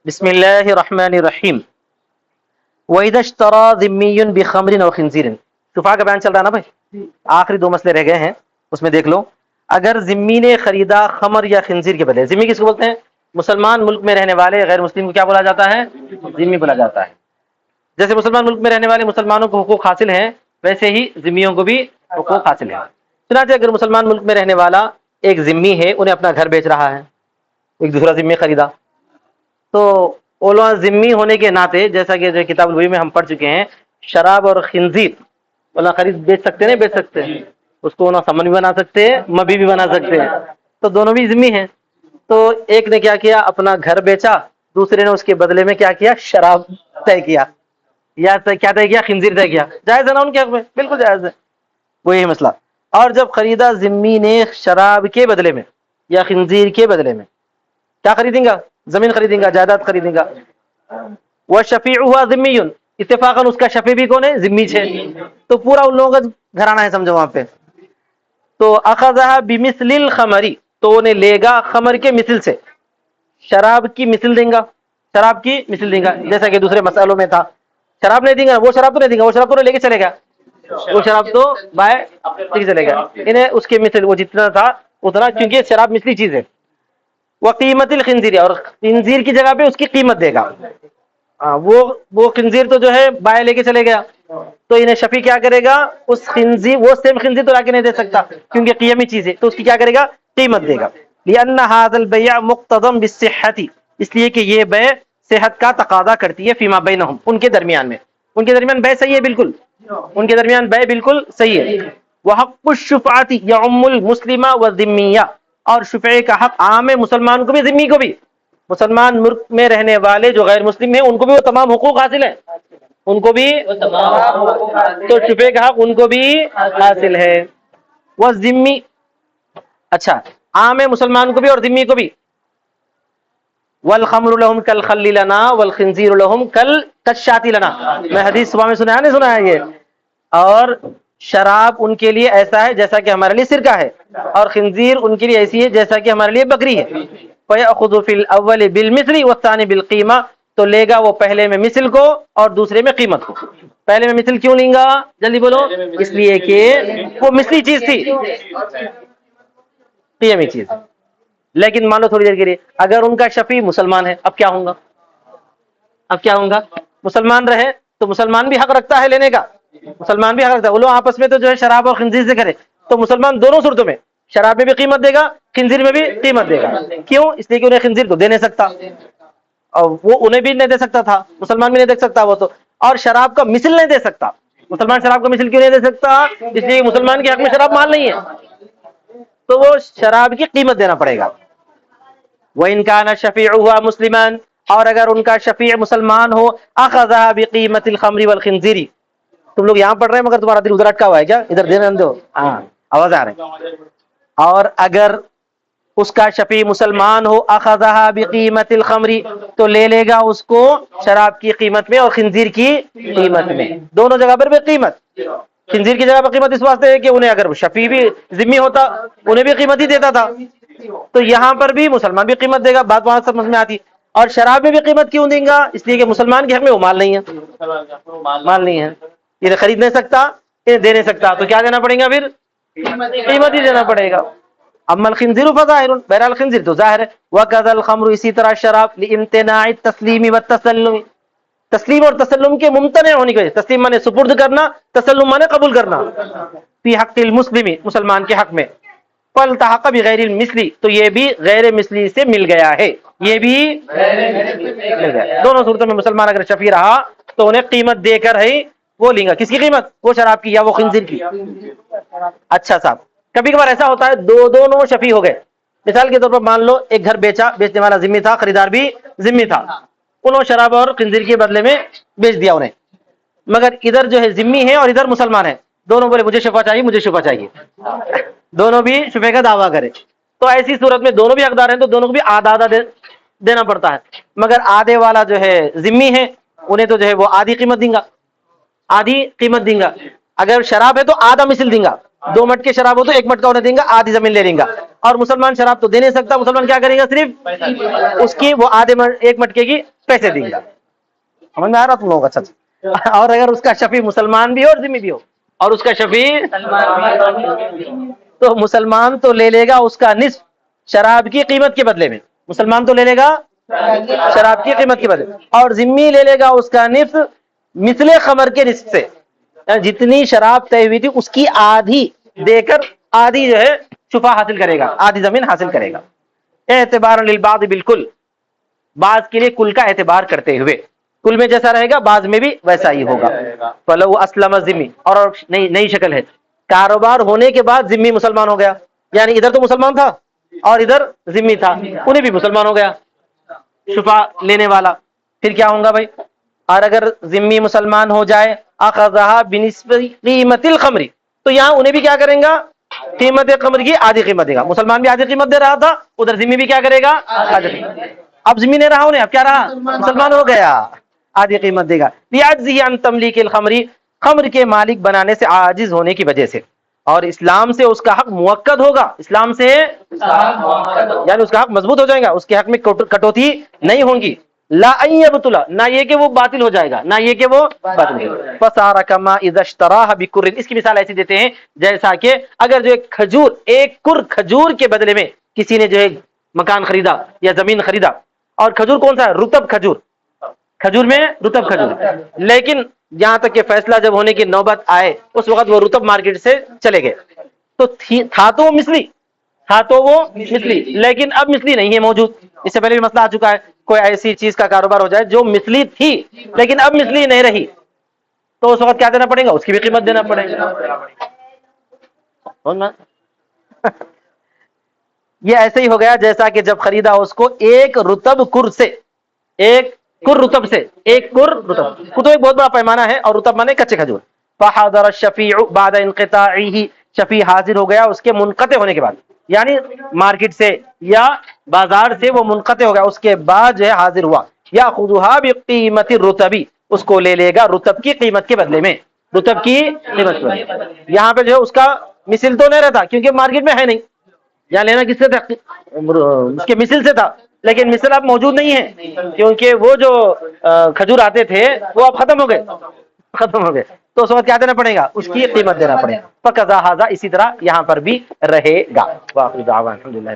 بسم اللہ الرحمن الرحیم. وَإِذَا اشْتَرَى ذِمِّيٌّ بِخَمْرٍ أَوْ خِنزِيرٍ. شفاء کا بیان چل رہا نا بھائی, آخری دو مسئلے رہ گئے ہیں, اس میں دیکھ لو. اگر ذمی نے خریدا خمر یا خنزیر کے بدلے, ذمی کس کو بولتے ہیں؟ مسلمان ملک میں رہنے والے غیر مسلم کو کیا بولا جاتا ہے؟ ذمی بولا جاتا ہے. جیسے مسلمان ملک میں رہنے والے مسلمانوں کو حقوق حاصل ہیں, ویسے ہی ذمیوں کو بھی حقوق حاصل ہیں. چنانچہ اگر مسلمان ملک میں رہنے والا ایک ذمی ہے, انہیں اپنا گھر بیچ رہا ہے, ایک دوسرا ذمی خریدا, تو علماء ذمی ہونے کے ناطے, جیسا کہ جو کتاب الوحی میں ہم پڑھ چکے ہیں, شراب اور خنزیر علماء خرید بیچ سکتے نہیں بیچ سکتے, اس کو سمن بھی بنا سکتے ہیں, مبی بھی بنا سکتے ہیں, تو دونوں بھی ذمی ہیں. تو ایک نے کیا کیا, اپنا گھر بیچا, دوسرے نے اس کے بدلے میں کیا کیا, شراب طے کیا, یا کیا طے کیا, خنزیر طے کیا. جائز ہے نا ان کے حق میں؟ بالکل جائز ہے. وہ یہی مسئلہ. اور جب خریدا ذمی نے شراب کے بدلے میں یا خنزیر کے بدلے میں, کیا خریدیں گا؟ زمین خریدیں گا, جائیداد خریدیں گا. وہ شفیع ہوا ذمی, اتفاقاً اس کا شفیع بھی کون ہے؟ ذمی ہے. تو پورا ان لوگوں کا گھرانہ ہے سمجھو وہاں پہ. تو اخذها بمثل الخمر, تو انہیں لے گا خمر کے مثل سے, شراب کی مثل دیں گا, شراب کی مثل دیں گا, جیسا کہ دوسرے مسئلوں میں تھا. شراب نہیں دیں گا, وہ شراب تو نہیں دیں گا, وہ شراب تو لے کے چلے گا, وہ شراب تو بائے لے کے چلے گا. انہیں اس کے مثل وہ جتنا تھا اتنا, کیونکہ شراب مثلی چیز ہے. وقیمت الخنزیر, اور خنزیر کی جگہ پہ اس کی قیمت دے گا. وہ خنزیر تو جو ہے بائے لے کے چلے گیا, تو انہیں شفیع کیا کرے گا, اس خنزیر, وہ سیم خنزیر تو لا کے نہیں دے سکتا کیونکہ قیمی چیز ہے, تو اس کی کیا کرے گا, قیمت دے گا. لأن هذا البيع مقتضى بالصحة, اس لیے کہ یہ بیع صحت کا تقاضا کرتی ہے, فیما بینہم, ان کے درمیان میں, ان کے درمیان بیع صحیح ہے, بالکل ان کے درمیان بیع بالکل صحیح ہے. وحق الشفعة يعم المسلم والذمیہ, اور شفعے کا حق عام ہے, مسلمان کو بھی ذمی کو بھی. مسلمان ملک میں رہنے والے جو غیر مسلم ہیں ان کو بھی وہ تمام حقوق حاصل ہیں, ان کو بھی, تو شفعے کا حق ان کو بھی حاصل ہے. وہ ذمی, اچھا عام ہے مسلمان کو بھی اور ذمی کو بھی. والخمر لهم كالخل لنا والخنزير لهم كالشاة لنا, میں حدیث صبح میں سنا ہے, نہیں سنا ہے یہ. اور شراب ان کے لیے ایسا ہے جیسا کہ ہمارے لیے سرکہ ہے, اور خنزیر ان کے لیے ایسی ہے جیسا کہ ہمارے لیے بکری ہے. فَيَأْخُذُ فِي الْأَوَّلِ بِالْمِثْلِ وَالثَّانِي بِالْقِيمَةِ, تو لے گا وہ پہلے میں مثل کو اور دوسرے میں قیمت کو. پہلے میں مثل کیوں لیں گا, جلدی بولو, اس لیے کہ وہ مثلی چیز تھی, قیمی چیز. لیکن مان لو تھوڑی دیر کے لیے اگر ان کا شفیع مسلمان ہے, اب کیا ہوں گا, اب کیا ہوں گا, مسلمان رہے تو مسلمان بھی حق رکھتا ہے لینے کا, مسلمان بھی حق رکھتا ہے. وہ لوگ آپس میں تو جو ہے شراب اور خنزیر سے کرے, تو مسلمان دونوں صورتوں میں, شراب میں بھی قیمت دے گا, خنزیر میں بھی قیمت دے گا. کیوں؟ اس لیے کہ انہیں خنزیر تو دے نہیں سکتا, اور وہ انہیں بھی نہیں دے سکتا تھا, مسلمان بھی نہیں دے سکتا وہ تو, اور شراب کا مثل نہیں دے سکتا. مسلمان شراب کا مثل کیوں نہیں دے سکتا؟ اس لیے مسلمان کے حق میں شراب مال نہیں ہے, تو وہ شراب کی قیمت دینا پڑے گا. وَإِنْ كَانَ شَفِيعُهَا مُسْلِمًا, اور اگر ان کا شفیع مسلمان ہو, أَخَذَهَا بِقِيمَةِ الْخَمْرِ وَالْخِنزِيرِ. تم لوگ یہاں پڑھ رہے ہیں مگر تمہارا دل ادھر اٹکا ہوا ہے کیا, ادھر دینا دو, ہاں آواز آ رہی ہے. اور اگر اس کا شفیع مسلمان ہو, أَخَذَهَا بِقِيمَةِ الْخَمْرِ, تو لے لے گا اس کو شراب کی قیمت میں اور خنزیر کی قیمت میں, دونوں جگہ پر بھی قیمت. خنزیر کی جگہ پر قیمت اس واسطے ہے کہ انہیں اگر شفیع بھی ذمی ہوتا انہیں بھی قیمت ہی دیتا تھا, تو یہاں پر بھی مسلمان بھی قیمت دے گا. بات وہاں سمجھ میں آتی. اور شراب میں بھی قیمت کیوں دیں گا, اس لیے کہ مسلمان کے حق میں وہ مال نہیں ہے, مال نہیں ہے, یہ خرید نہیں سکتا, یہ دے نہیں سکتا, تو کیا دینا پڑے گا, پھر قیمت ہی دینا پڑے گا. اما الخنزیر فظاہر, بہرحال خنزیر تو ظاہر ہے. وَكَذَا الْخَمْرُ, اسی طرح شراب, لِامْتِنَاعِ التَّسْلِيمِ وَالتَّسَلُّمِ, تسلیم اور تسلم کے ممتنع ہونے کی وجہ, تسلیم مانے سپرد کرنا, تسلم مانے قبول کرنا, فی حق المسلم, مسلمان کے حق میں. فَالْتَحَقَ بِغَيْرِ الْمِثْلِ, تو یہ بھی غیر مثلی سے مل گیا ہے, یہ بھی مل گیا. دونوں صورتوں میں مسلمان اگر شفیع رہا تو انہیں قیمت دے کر ہے وہ لیں گا. کس کی قیمت؟ وہ شراب کی یا وہ خنزیر کی. اچھا صاحب, کبھی کبھار ایسا ہوتا ہے دونوں شفیع ہو گئے. مثال کے طور پر مان لو ایک گھر بیچا, بیچنے والا ذمی تھا, خریدار بھی ذمی تھا, انہوں نے شراب اور خنزیر کے بدلے میں بیچ دیا انہیں, مگر ادھر جو ہے ذمی ہے اور ادھر مسلمان ہے, دونوں بولے مجھے شفا چاہیے, مجھے شفا چاہیے, دونوں بھی شفے کا دعویٰ کرے. تو ایسی صورت میں دونوں بھی حقدار ہیں, تو دونوں کو بھی آدھا آدھا دینا پڑتا ہے. مگر آدھے والا جو ہے ذمی ہے, انہیں تو جو ہے وہ آدھی قیمت دیں گا, آدھی قیمت دیں گا. اگر شراب ہے تو آدھا مثل دیں گا, 2 مٹکے شراب ہو تو 1 مٹکا انہیں دیں گا, آدھی زمین لے لیں گا. اور مسلمان شراب تو دے نہیں سکتا, مسلمان کیا کرے گا, صرف اس کی وہ آدھے 1 مٹکے کی پیسے دیں گا. سمجھ میں آ رہا تم لوگوں کا؟ اچھا. اور اگر اس کا شفیع مسلمان بھی ہو اور ذمہ بھی ہو، اور اس کا شفیع تو مسلمان تو لے لے گا اس کا نصف شراب کی قیمت کے بدلے میں. مسلمان تو لے لے گا شراب کی قیمت کے بدلے، اور ذمی لے لے گا اس کا نصف مثل خمر کے نصف سے. جتنی شراب طے ہوئی تھی اس کی آدھی دے کر آدھی جو ہے شفا حاصل کرے گا، آدھی زمین حاصل کرے گا. اعتبار للبعض بالکل، بعض کے لیے کل کا اعتبار کرتے ہوئے، کل میں جیسا رہے گا بعض میں بھی ویسا ہی ہوگا. فلو اسلم ذمی، اور نئی شکل ہے، کاروبار ہونے کے بعد ذمی مسلمان ہو گیا، یعنی ادھر تو مسلمان تھا اور ادھر ذمی تھا، انہیں بھی مسلمان ہو گیا شفا لینے والا. پھر کیا ہوگا بھائی؟ اور اگر ذمی مسلمان ہو جائے اخذها بنسبت قیمت الخمر، تو یہاں انہیں بھی کیا کریں گا؟ قیمت خمر کی آدھی قیمت دے گا. مسلمان بھی آدھی قیمت دے رہا تھا، ادھر ذمی بھی کیا کرے گا؟ آدھی قیمت. اب ذمی نہیں رہا انہیں، اب کیا رہا؟ مسلمان ہو گیا، آدھی قیمت دے گا. لِعَجْزِهِ عَنْ تَمْلِيكِ الْخَمْرِ، خمر کے مالک بنانے سے عاجز ہونے کی وجہ سے. اور اسلام سے اس کا حق موقت ہوگا، اسلام سے یعنی اس کا حق مضبوط ہو جائے گا، اس کے حق میں کٹوتی نہیں ہوں گی. لا ان یبطل، نہ یہ کہ وہ باطل ہو جائے گا، نہ یہ کہ وہ باطل ہو جائے گا. فصار کما اذا اشتراها بکر، اس کی مثال ایسی دیتے ہیں جیسا کہ اگر جو ایک کھجور، ایک کر کھجور کے بدلے میں کسی نے جو ہے مکان خریدا یا زمین خریدا، اور کھجور کون سا ہے؟ رطب کھجور، کھجور میں رطب کھجور. لیکن یہاں تک کہ فیصلہ جب ہونے کی نوبت آئے اس وقت وہ رطب مارکیٹ سے چلے گئے، تو تھا تو وہ مثلی، تھا تو وہ مثلی، لیکن اب مثلی نہیں ہے موجود. اس سے پہلے بھی مسئلہ آ چکا ہے، کوئی ایسی چیز کا کاروبار ہو جائے جو مثلی تھی لیکن اب مثلی نہیں رہی، تو اس وقت کیا دینا پڑے گا؟ اس کی بھی قیمت دینا پڑے گا. یہ ایسے ہی ہو گیا جیسا کہ جب خریدا اس کو ایک رطب کر سے، ایک کر رطب سے، ایک کر رطب تو ایک بہت بڑا پیمانہ ہے، اور رطب مانے کچے کھجور. فحضر الشفیع بعد انقطاعه، شفیع حاضر ہو گیا اس کے منقطع ہونے کے بعد، یعنی مارکیٹ سے یا بازار سے وہ منقطع ہو گیا، اس کے بعد جو ہے حاضر ہوا. یاخذها بقیمت الرطب، اس کو لے لے گا رطب کی قیمت کے بدلے میں، رطب کی قیمت کے بدلے میں. یہاں پہ جو ہے اس کا مثل تو نہیں رہتا کیونکہ مارکیٹ میں ہے نہیں، یہاں لینا کس سے تھا؟ اس کے مثل سے تھا، لیکن مثل اب موجود نہیں ہے کیونکہ وہ جو کھجور آتے تھے وہ اب ختم ہو گئے، ختم ہو گئے. تو اس وقت کیا دینا پڑے گا؟ اس کی قیمت دینا پڑے گا. فقضا ھذا، اسی طرح یہاں پر بھی رہے گا. واخر دعوانا الحمدللہ.